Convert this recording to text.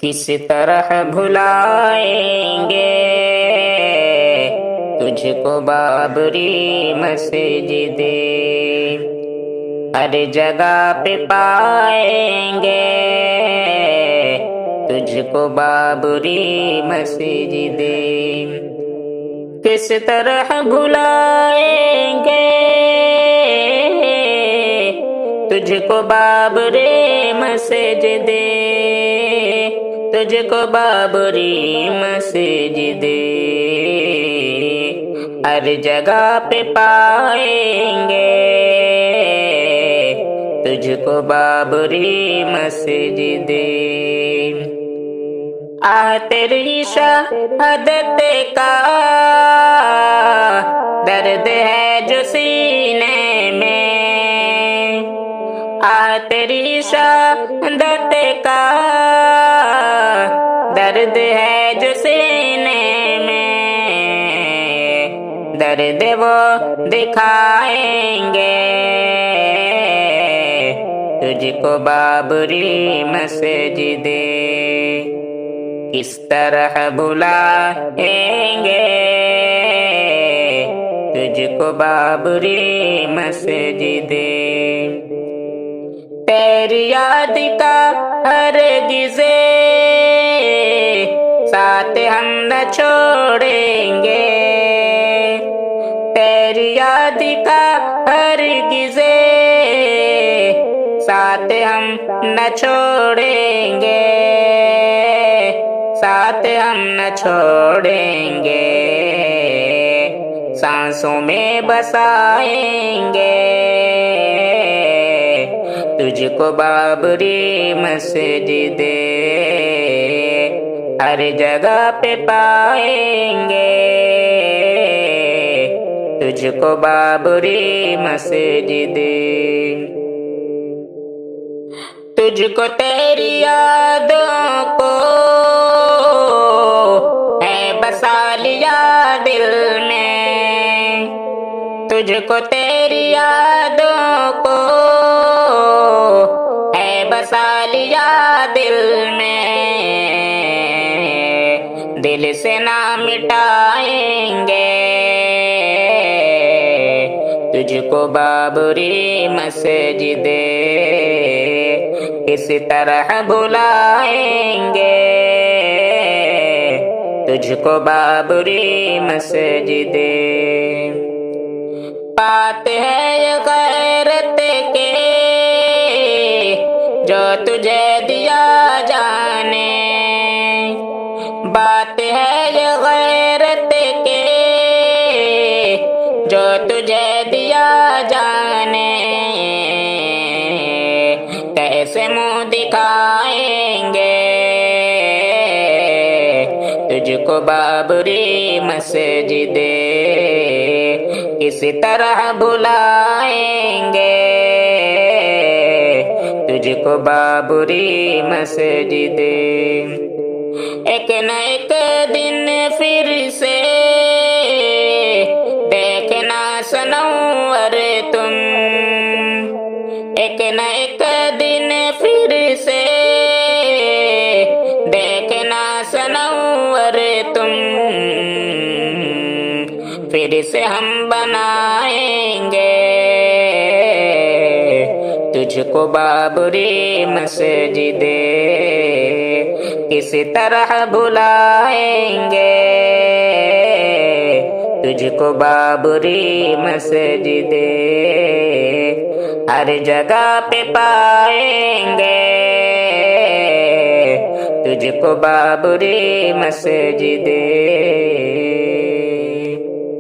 किस तरह भुलाएंगे तुझको बाबरी मस्जिदें, हर जगह पे पाएंगे तुझको बाबरी मस्जिदें। किस तरह भुलाएंगे तुझको बाबरी मस्जिदें, तुझको बाबरी मस्जिदें, हर जगह पे पाएंगे तुझको बाबरी मस्जिदें। तेरी शहादत का दर्द है जो सीने में, तेरी शहादत का दर्द है जो सीने में, दर्द वो दिखाएंगे तुझको बाबरी मस्जिदें। किस तरह भुलाएंगे तुझको बाबरी मस्जिदें। तेरी याद का हरगिज़े साथ हम न छोड़ेंगे, तेरी याद का हरगिज़े साथ हम न छोड़ेंगे, साथ हम न छोड़ेंगे, सांसों में बसाएंगे तुझको बाबरी मस्जिदें, हर जगह पे पाएंगे तुझको बाबरी मस्जिदें। तुझको तेरी यादों को है बसा लिया दिल में, तुझको तेरी यादों को है बसा लिया दिल में, दिल से ना मिटाएंगे तुझको बाबरी मस्जिदें। किस तरह भुलाएंगे तुझको बाबरी मस्जिदें। बात है ये गैरत के जो तुझे दिया जाने, बात है ये गैरत के जो तुझे दिया जाने, कैसे मुँह दिखाएंगे तुझको बाबरी मस्जिदें। किस तरह भुलाएंगे तुझको बाबरी मस्जिदें। एक न एक दिन फिर से देखना सनवर तुम, एक न एक दिन फिर से देखना सनवर तुम, फिर से हम बनाएंगे तुझको बाबरी मस्जिदें। किस तरह भुलाएंगे तुझको बाबरी मस्जिदें, हर जगह पे पाएंगे तुझको बाबरी मस्जिदें।